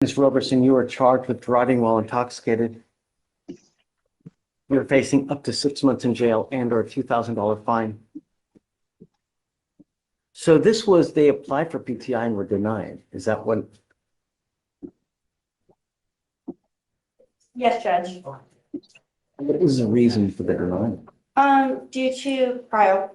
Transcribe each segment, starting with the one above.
Ms. Roberson, you are charged with driving while intoxicated. You're facing up to 6 months in jail and or a $2,000 fine. So this was, they applied for PTI and were denied. Is that what? Yes, Judge. What was the reason for the denial? Due to prior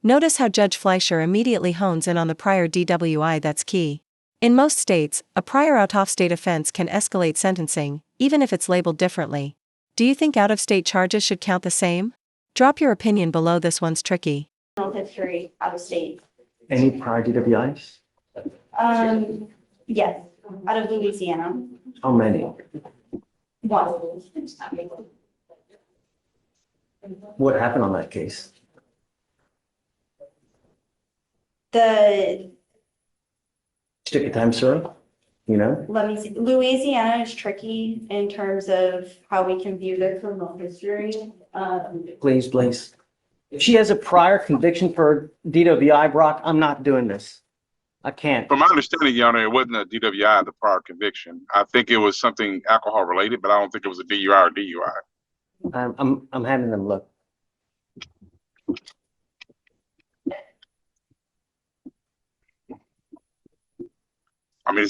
Notice how Judge Fleischer immediately hones in on the prior DWI. That's key. In most states, a prior out-of-state offense can escalate sentencing, even if it's labeled differently. Do you think out-of-state charges should count the same? Drop your opinion below. This one's tricky. history out of state. Any prior DWIs? Yes, out of Louisiana. How many? One. What happened on that case? The Stick a time serve, you know? Let me see. Louisiana is tricky in terms of how we can view their criminal history. Please. If she has a prior conviction for DWI, Brock, I'm not doing this. I can't. From my understanding, Your Honor, it wasn't a DWI, the prior conviction. I think it was something alcohol related, but I don't think it was a DUI or DUI. I'm having them look. I mean,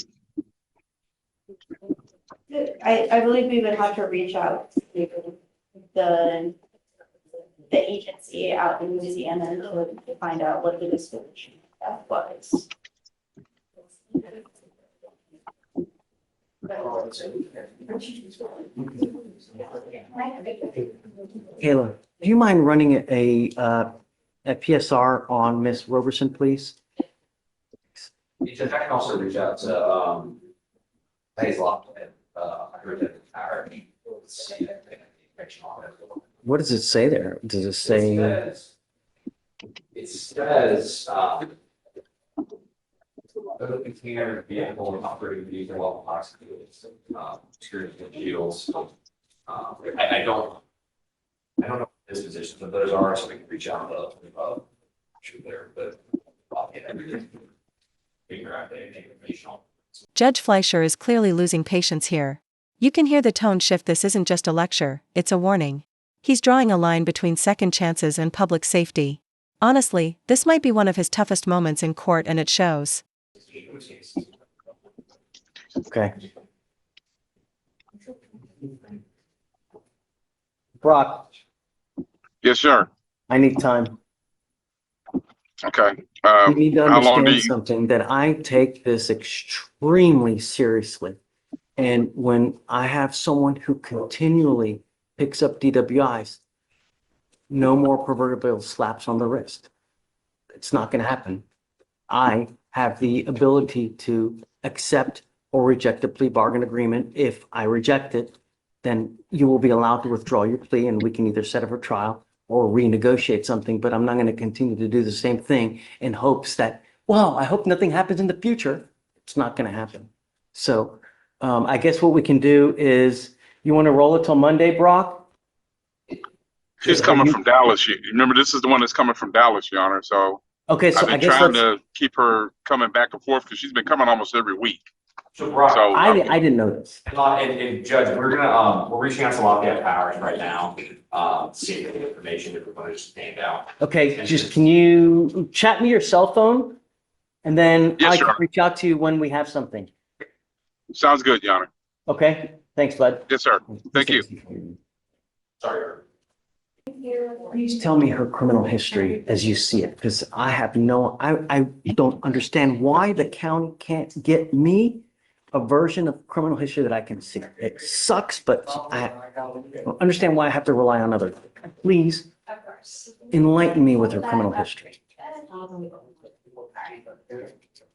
I believe we would have to reach out to the agency out in Louisiana to find out what the disposition of that was. Kayla, do you mind running a PSR on Miss Roberson, please? Judge, I can also reach out to Hazel and our What does it say there? Does it say? It says the container vehicle operating vehicle while intoxicated, security deals. I don't know this position, but those are, so we can reach out to shoot there, but figure out the information. Judge Fleischer is clearly losing patience here. You can hear the tone shift. This isn't just a lecture, it's a warning. He's drawing a line between second chances and public safety. Honestly, this might be one of his toughest moments in court, and it shows. Okay. Brock, yes, sir. I need time. Okay. You need to How long understand do you? something, that I take this extremely seriously. And when I have someone who continually picks up DWIs, no more proverbial slaps on the wrist. It's not going to happen. I have the ability to accept or reject a plea bargain agreement. If I reject it, then you will be allowed to withdraw your plea and we can either set up a trial or renegotiate something, but I'm not going to continue to do the same thing in hopes that, well, I hope nothing happens in the future. It's not going to happen. So I guess what we can do is, you want to roll it till Monday, Brock? She's coming from Dallas. You remember, this is the one that's coming from Dallas, Your Honor. So Okay, so I've I been guess trying let's, to keep her coming back and forth because she's been coming almost every week. So, Brock, So I didn't know this. and Judge, we're reaching out to Lafayette Powers right now, seeing the information that we're going to just stand out. Okay, just can you chat me your cell phone? And then Yes, I can sure. reach out to you when we have something. Sounds good, Your Honor. Okay, thanks, bud. Yes, sir. Thank you. Sorry. Please tell me her criminal history as you see it, because I have no, I don't understand why the county can't get me a version of criminal history that I can see. It sucks, but I don't understand why I have to rely on others. Please enlighten me with her criminal history.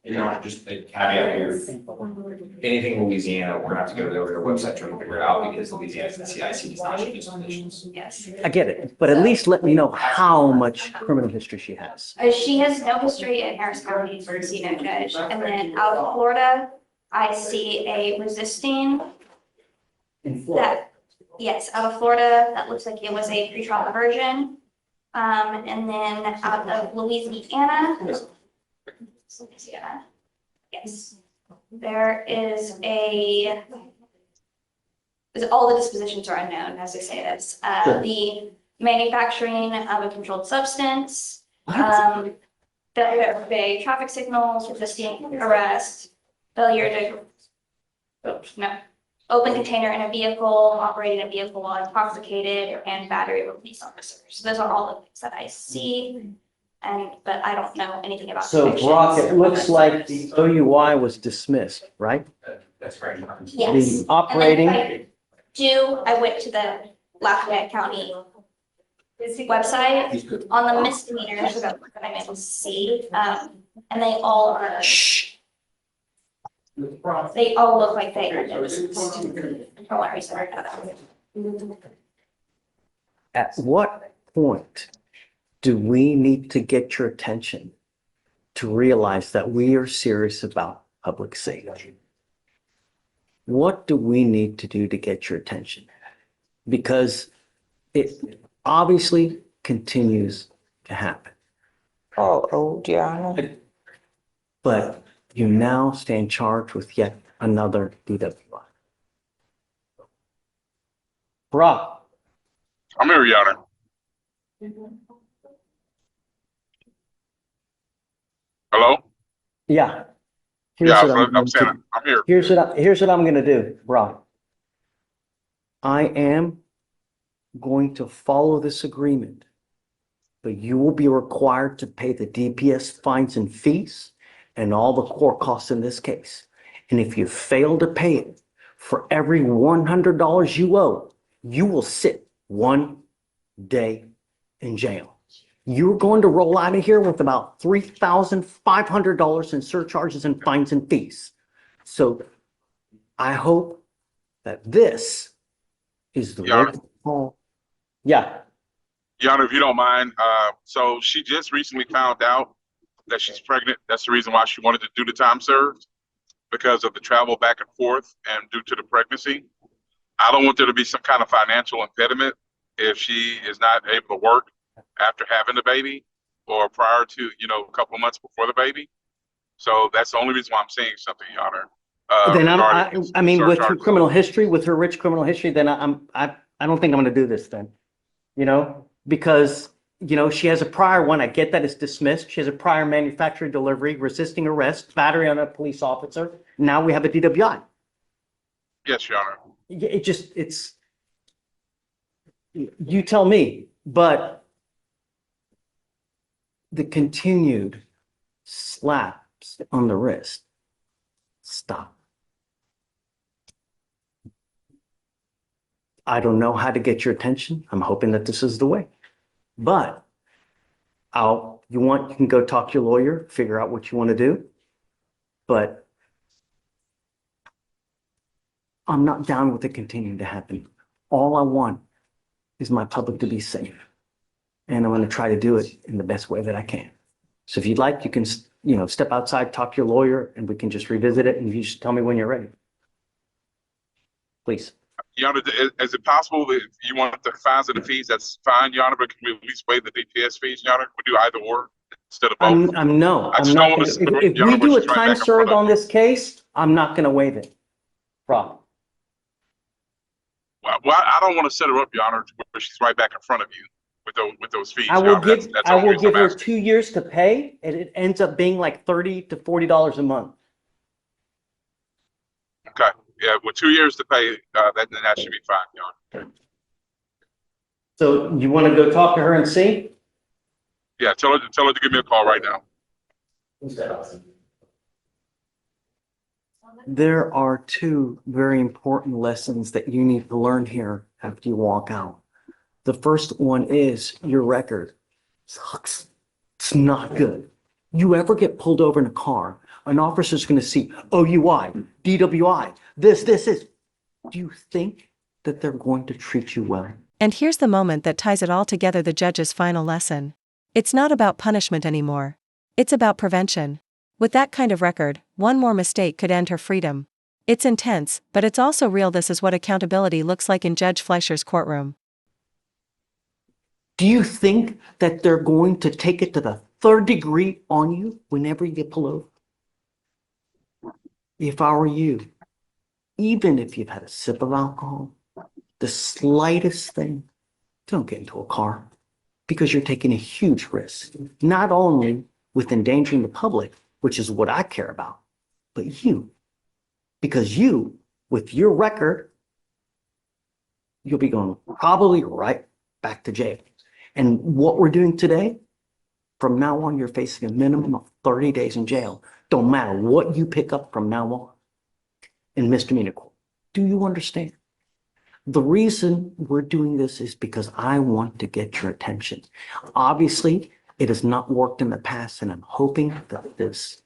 You know, just a caveat here, anything Louisiana, we're gonna have to go to their website trying to figure it out because Louisiana's the CIC does not issue these conditions. Yes. I get it, but at least let me know how much criminal history she has. She has no history in Harris County, so no judge. And then out of Florida, I see a resisting that, yes, out of Florida, that looks like it was a pretrial diversion. And then out of Louisiana, yes. There is all the dispositions are unknown, as they say this. Sure. The manufacturing of a controlled substance, What? failure to obey traffic signals, resisting arrest, failure to, no, open container in a vehicle, operating a vehicle while intoxicated, and battery of a police officer. So those are all the things that I see. But I don't know anything about So Brock, it convictions. looks like the OUI was dismissed, right? That's correct, Your Honor. Yes. The operating, I went to the Lafayette County website on the misdemeanors that I'm able to see, and they all look like they are notices. For what reason or another. at what point do we need to get your attention to realize that we are serious about public safety? What do we need to do to get your attention? Because it obviously continues to happen. Oh, Your Honor. But you now stand charged with yet another DWI. Brock, I'm here, Your Honor. Hello? yeah. Yeah, Here's what I'm saying, I'm here. Here's what I'm gonna do, Brock. I am going to follow this agreement, but you will be required to pay the DPS fines and fees and all the court costs in this case. And if you fail to pay it, for every $100 you owe, you will sit 1 day in jail. You're going to roll out of here with about $3,500 in surcharges and fines and fees. So I hope that this is the Your wake up call. Yeah, Your Honor, if you don't mind, so she just recently found out that she's pregnant. That's the reason why she wanted to do the time served, because of the travel back and forth and due to the pregnancy. I don't want there to be some kind of financial impediment if she is not able to work after having the baby or prior to, a couple of months before the baby. So that's the only reason why I'm saying something, Your Honor. then regarding I mean, with her surcharges. criminal history, with her rich criminal history, then I don't think I'm gonna do this then. Because, she has a prior one. I get that it's dismissed. She has a prior manufacturing delivery, resisting arrest, battery on a police officer. Now we have a DWI. Yes, Your Honor. You tell me, but the continued slaps on the wrist, stop. I don't know how to get your attention. I'm hoping that this is the way. But you can go talk to your lawyer, figure out what you want to do. But I'm not down with it continuing to happen. All I want is my public to be safe. And I'm going to try to do it in the best way that I can. So if you'd like, you can, step outside, talk to your lawyer, and we can just revisit it, and you just tell me when you're ready. Please. Your Honor, is it possible that if you want the fines and the fees, that's fine, Your Honor, but can we at least waive the DPS fees, Your Honor? We do either or instead of both. I'm no, I I'm just not don't want gonna, to- if Your we Honor, do a she's right time back in front served of on you. this case, I'm not gonna waive it. Rob, Well, I don't want to set her up, Your Honor, to where she's right back in front of you with those fees. I Your will Honor. give, That's I the only will reason give I'm her asking. 2 years to pay, and it ends up being like $30 to $40 a month. Okay, yeah, with 2 years to pay, then that should be fine, Your Honor. So you want to go talk to her and see? Yeah, tell her to give me a call right now. There are 2 very important lessons that you need to learn here after you walk out. The first one is your record sucks. It's not good. You ever get pulled over in a car, an officer's going to see OUI, DWI, this. Do you think that they're going to treat you well? And here's the moment that ties it all together, the judge's final lesson. It's not about punishment anymore. It's about prevention. With that kind of record, one more mistake could end her freedom. It's intense, but it's also real. This is what accountability looks like in Judge Fleischer's courtroom. Do you think that they're going to take it to the 3rd degree on you whenever you get pulled over? if I were you, even if you've had a sip of alcohol, the slightest thing, don't get into a car because you're taking a huge risk, not only with endangering the public, which is what I care about, but you, because you, with your record, you'll be going probably right back to jail. And what we're doing today, from now on, you're facing a minimum of 30 days in jail. Don't matter what you pick up from now on in misdemeanor court. Do you understand? The reason we're doing this is because I want to get your attention. Obviously, it has not worked in the past, and I'm hoping that this.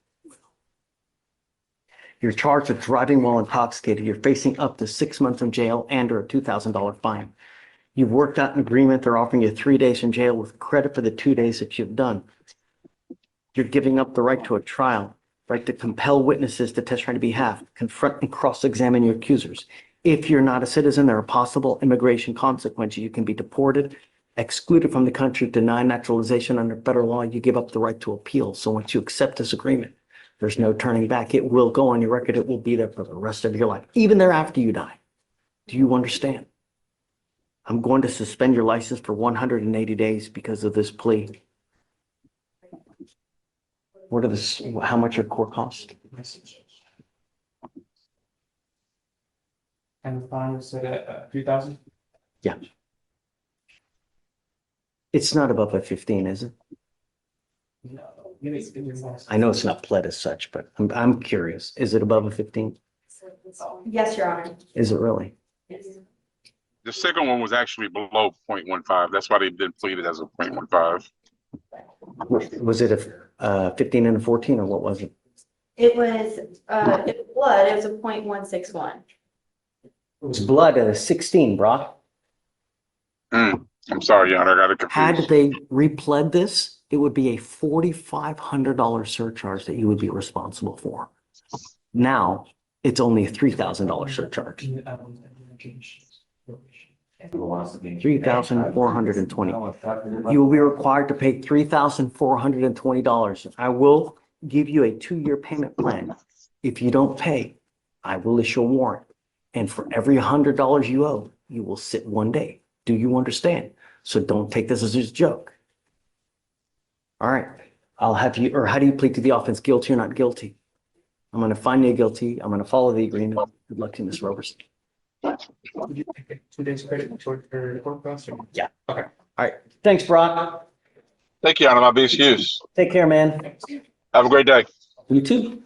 You're charged with driving while intoxicated. You're facing up to 6 months in jail and or a $2,000 fine. You've worked out an agreement. They're offering you 3 days in jail with credit for the 2 days that you've done. You're giving up the right to a trial, right to compel witnesses to testify on your behalf, confront and cross-examine your accusers. If you're not a citizen, there are possible immigration consequences. You can be deported, excluded from the country, denied naturalization under federal law. You give up the right to appeal. So once you accept this agreement, there's no turning back. It will go on your record. It will be there for the rest of your life, even thereafter you die. Do you understand? I'm going to suspend your license for 180 days because of this plea. What are this? How much your court cost? And the fine was set at 3,000? Yeah. It's not above a 15, is it? No. I know it's not pled as such, but I'm curious. Is it above a 15? Yes, Your Honor. Is it really? The second one was actually below 0.15. That's why they didn't plead it as a 0.15. Was it a 15 and a 14 or what was it? It was blood. It was a 0.161. It was blood at a 16, Brock. I'm sorry, Your Honor, I got it Had confused. they repled this, it would be a $4,500 surcharge that you would be responsible for. Now, it's only a $3,000 surcharge. 3,420. You will be required to pay $3,420. I will give you a 2-year payment plan. If you don't pay, I will issue a warrant. And for every $100 you owe, you will sit 1 day. Do you understand? So don't take this as a joke. All right. I'll have you, or how do you plead to the offense? Guilty or not guilty? I'm going to find you guilty. I'm going to follow the agreement. Good luck to you, Ms. Roberson. Would you take 2 days credit toward your court costs? Yeah. Okay. All right. Thanks, Brock. Thank you, Your Honor. I'll be excused. Take care, man. Have a great day. You too.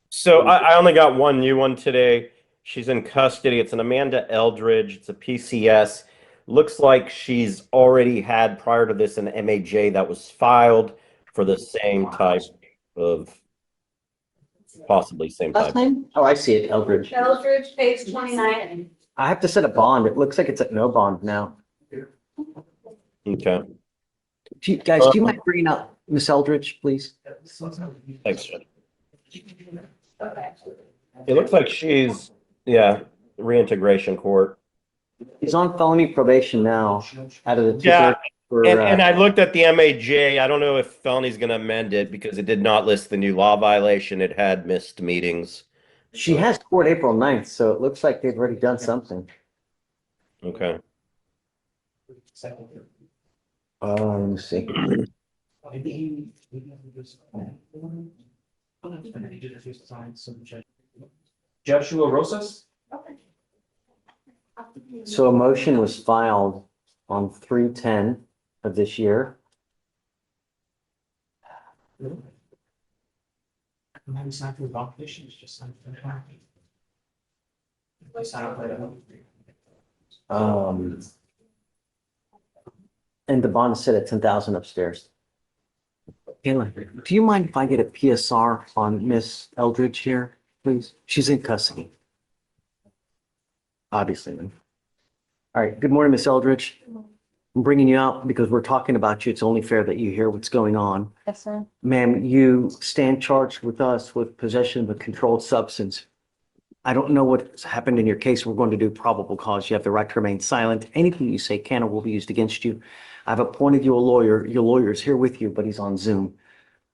So I only got one new one today. She's in custody. It's an Amanda Eldridge. It's a PCS. Looks like she's already had prior to this an MAJ that was filed for the same type of, possibly same Last type. name? Oh, I see it. Eldridge. Eldridge, page 29. I have to set a bond. It looks like it's at no bond now. Okay. Do you mind bringing up Miss Eldridge, please? Thanks, Jen. Okay. It looks like she's, yeah, reintegration court. He's on felony probation now out of the two. Yeah, for, and I looked at the MAJ. I don't know if felony's going to amend it because it did not list the new law violation. It had missed meetings. she has court April 9th, so it looks like they've already done something. Okay. Let me see. Joshua Rosas? So a motion was filed on 3/10 of this year. Maybe sign for the competition, it's just sign for the company. Sign up for the. And the bond is set at 10,000 upstairs. Kayla, do you mind if I get a PSR on Miss Eldridge here, please? She's in custody. Obviously. All right. Good morning, Miss Eldridge. I'm bringing you out because we're talking about you. It's only fair that you hear what's going on. Yes, sir. Ma'am, you stand charged with us with possession of a controlled substance. I don't know what's happened in your case. We're going to do probable cause. You have the right to remain silent. Anything you say can or will be used against you. I've appointed you a lawyer. Your lawyer is here with you, but he's on Zoom,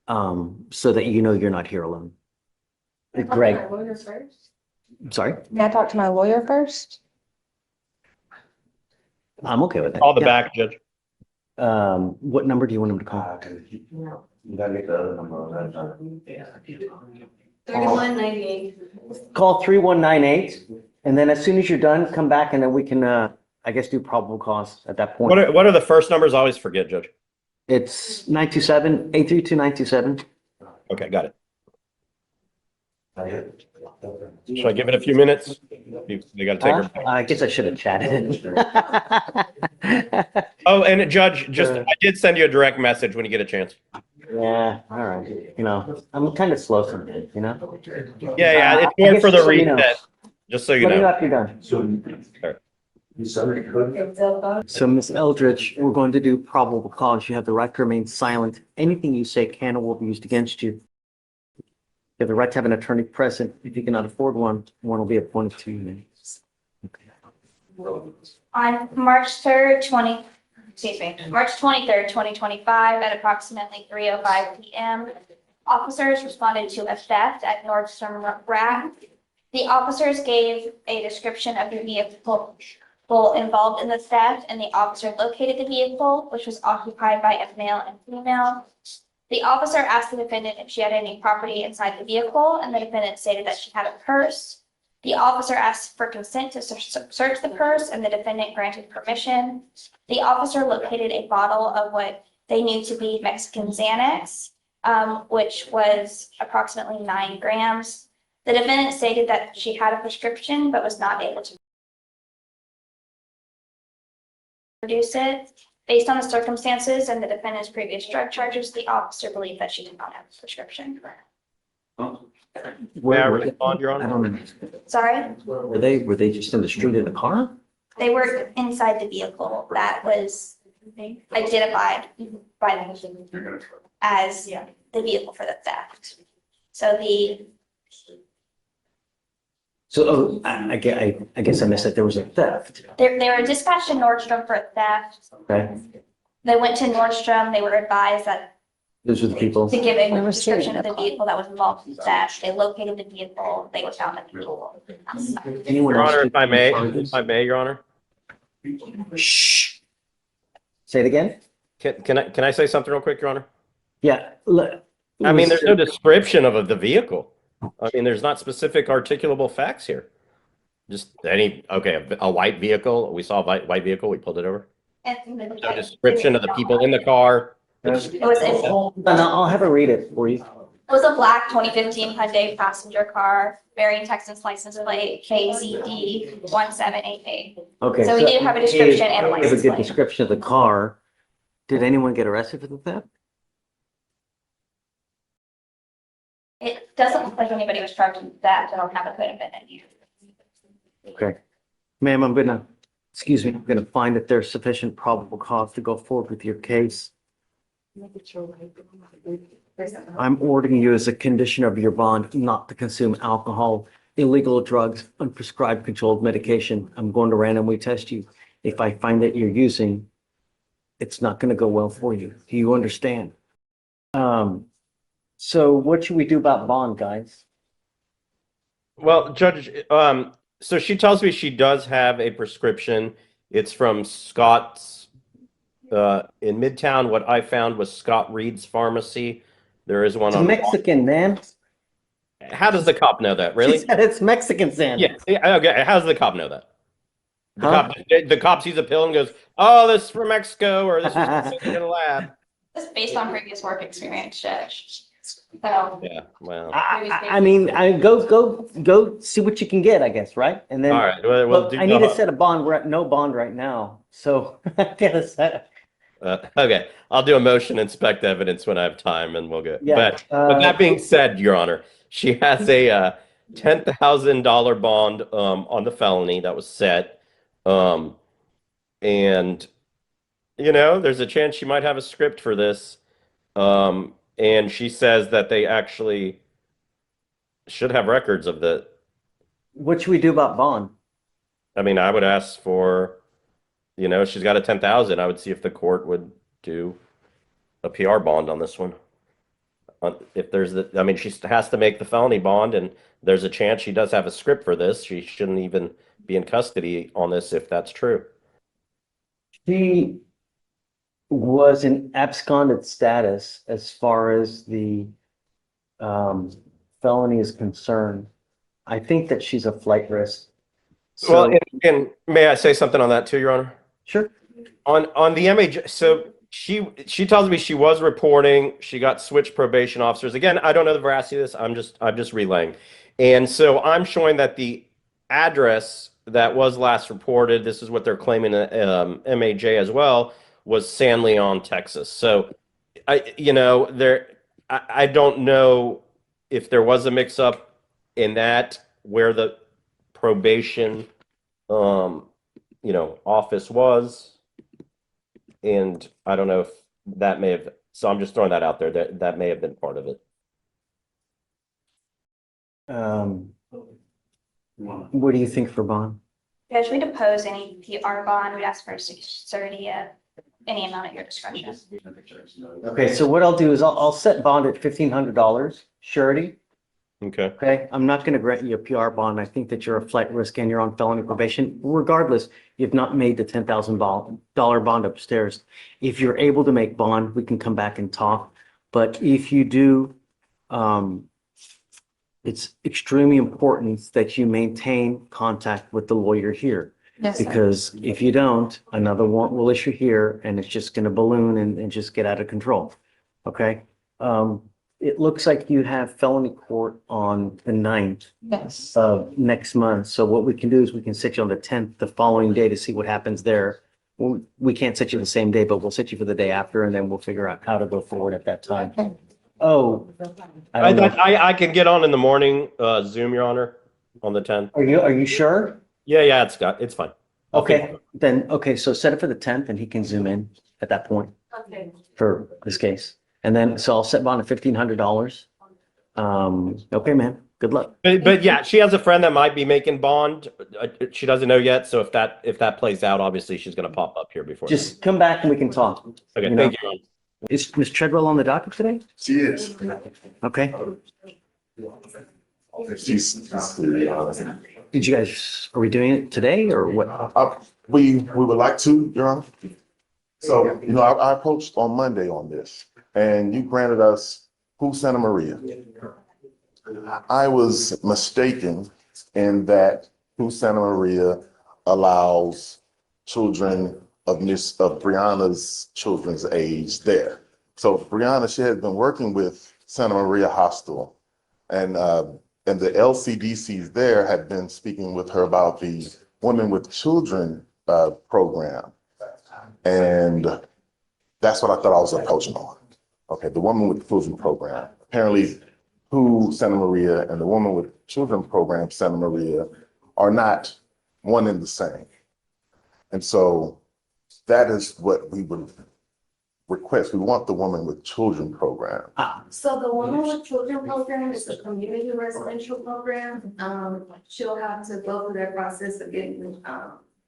so that you know you're not here alone. Greg, I'm sorry. May I talk to my lawyer first? I'm okay with that. Call the Yeah. back, Judge. What number do you want him to call? You gotta get the other number on that. 3198. Call 3198, and then as soon as you're done, come back and then we can, I guess, do probable cause at that point. What are the first numbers? I always forget, Judge. It's 927-832-927. Okay, got it. Should I give it a few minutes? They got to take her. I guess I should have chatted. Oh, and Judge, I did send you a direct message when you get a chance. Yeah, all right. You know, I'm kind of slow sometimes, you know? Yeah, it's I more guess for the just so you know. reset, just so you Let me know know. after you're done. So. You somebody could. So, Ms. Eldridge, we're going to do probable cause. You have the right to remain silent. Anything you say can or will be used against you. You have the right to have an attorney present. If you cannot afford one, one will be appointed to you. On March 3rd, March 23rd, 2025, at approximately 3:05 p.m., officers responded to a theft at Nordstrom Rack. The officers gave a description of the vehicle involved in the theft, and the officer located the vehicle, which was occupied by a male and female. The officer asked the defendant if she had any property inside the vehicle, and the defendant stated that she had a purse. The officer asked for consent to search the purse, and the defendant granted permission. The officer located a bottle of what they knew to be Mexican Xanax, which was approximately 9 grams. The defendant stated that she had a prescription, but was not able to produce it. Based on the circumstances and the defendant's previous drug charges, the officer believed that she did not have a prescription. May I respond, Your Honor? I don't know. Sorry, Were they just in the street in the car? they were inside the vehicle that was identified by them as the vehicle for the theft. So I guess I missed that there was a theft. they were dispatched to Nordstrom for a theft. Okay, They went to Nordstrom, they were advised that those were the people. to give a Never seen description of the it. vehicle that was involved in the theft. They located the vehicle, they were found in the vehicle. Anyone Your else? Honor, if I may, Your Honor. Shh. Say it again? Can I say something real quick, Your Honor? Yeah. I mean, there's no description of the vehicle. I mean, there's not specific articulable facts here. Just a white vehicle. We saw a white vehicle. We pulled it over. No description of the people in the car. It was I'll have her read it for you. a black 2015 Hyundai passenger car, bearing Texas license plate KZD 1788. Okay. So we did have a description and a Give a license good plate. description of the car. Did anyone get arrested for the theft? It doesn't look like anybody was charged with that. I don't have a could have been in here. Okay. Ma'am, I'm gonna find that there's sufficient probable cause to go forward with your case. I'm ordering you as a condition of your bond not to consume alcohol, illegal drugs, unprescribed controlled medication. I'm going to randomly test you. If I find that you're using, it's not gonna go well for you. Do you understand? So what should we do about bond, guys? Well, Judge, so she tells me she does have a prescription. It's from Scott's in Midtown. What I found was Scott Reed's Pharmacy. There is one It's on. Mexican, man. How does the cop know that? She Really? said it's Mexican sand. Yeah. Okay. How does the cop know that? Huh? The cop sees a pill and goes, "Oh, this is from Mexico," or "This was in a lab." This is based on previous work experience, Judge. So Yeah. Well. I mean, go see what you can get, I guess, right? And then, All right. Well, we'll do I need to set a bond. We're at no bond right now, so I gotta set. Okay, I'll do a motion inspect evidence when I have time, and we'll go. Yeah, But that being said, Your Honor, she has a $10,000 bond on the felony that was set, and there's a chance she might have a script for this, and she says that they actually should have records of the. What should we do about bond? I mean, I would ask for. She's got a 10,000. I would see if the court would do a PR bond on this one. If there's I mean, she has to make the felony bond, and there's a chance she does have a script for this. She shouldn't even be in custody on this if that's true. She was in absconded status as far as the felony is concerned. I think that she's a flight risk. Well, So, and may I say something on that too, Your Honor? sure. On the MAJ, so she tells me she was reporting. She got switched probation officers. Again, I don't know the veracity of this. I'm just relaying. And so I'm showing that the address that was last reported, this is what they're claiming, MAJ as well, was San Leon, Texas. So I don't know if there was a mix up in that where the probation office was. And I don't know if that may have, so I'm just throwing that out there, that may have been part of it. What do you think for bond? Judge, we'd oppose any PR bond. We'd ask for a 630 of any amount at your discretion. Okay, so what I'll do is I'll set bond at $1,500 surety. Okay. Okay, I'm not going to grant you a PR bond. I think that you're a flight risk and you're on felony probation. Regardless, you've not made the $10,000 bond upstairs. If you're able to make bond, we can come back and talk. But if you do, it's extremely important that you maintain contact with the lawyer here. Yes, sir. Because if you don't, another warrant will issue here and it's just going to balloon and just get out of control. Okay? It looks like you have felony court on the 9th Yes. of next month. So what we can do is we can set you on the 10th, the following day, to see what happens there. We can't set you the same day, but we'll set you for the day after, and then we'll figure out how to go forward at that time. Okay. Oh, I don't know. I can get on in the morning, Zoom, Your Honor, on the 10th. Are you sure? Yeah, it's fine. I'll Okay, figure it out. then, okay, so set it for the 10th and he can zoom in at that point for this case. And then, so I'll set bond at $1,500. Okay, man, good luck. But yeah, she has a friend that might be making bond. She doesn't know yet. So if that plays out, obviously she's going to pop up here before. Just come back and we can talk. Okay, you know. thank you. Is Ms. Treadwell on the docket today? She is. Okay. Did you guys, are we doing it today or what? We would like to, Your Honor. So, I approached on Monday on this, and you granted us Santa Maria. I was mistaken in that Santa Maria allows children of Brianna's children's age there. So Brianna, she had been working with Santa Maria Hospital, and the LCDCs there had been speaking with her about the Women with Children program. And that's what I thought I was approaching on. Okay, the Women with Children program. Apparently, Santa Maria and the Women with Children program, Santa Maria, are not one and the same. And so that is what we would request. We want the Women with Children program. So the Women with Children program is a community residential program. She'll have to go through that process of getting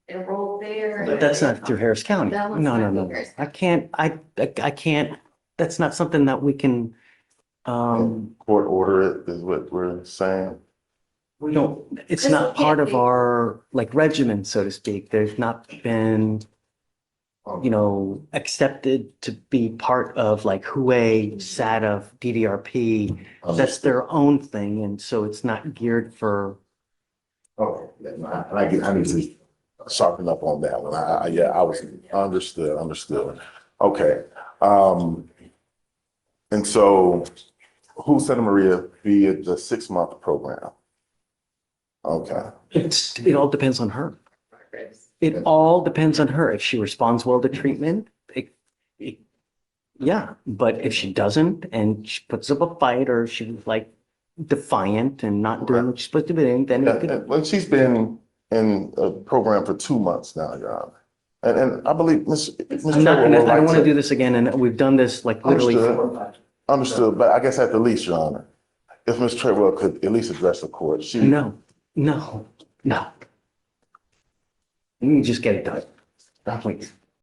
enrolled there. But that's not through Harris County. That one's No, not no, through no. Harris I can't, that's not something that we can, Court order it is what we're saying. we don't, it's not part of our like regimen, so to speak. There's not been, accepted to be part of like HUA, SADF, DDRP. That's their own thing. And so it's not geared for. Okay, I need to sharpen up on that one. I was understood. Okay. And so Santa Maria be it the 6-month program? Okay. It all depends on her. It all depends on her. If she responds well to treatment, yeah. But if she doesn't and she puts up a fight or she's like defiant and not doing what she's supposed to be doing, then it could. Well, she's been in a program for 2 months now, Your Honor. And I believe Ms. I'm not, and I don't want to do this again. And we've done this like literally. Understood, but I guess at the least, Your Honor, if Ms. Treadwell could at least address the court, No. You just get it done. Please.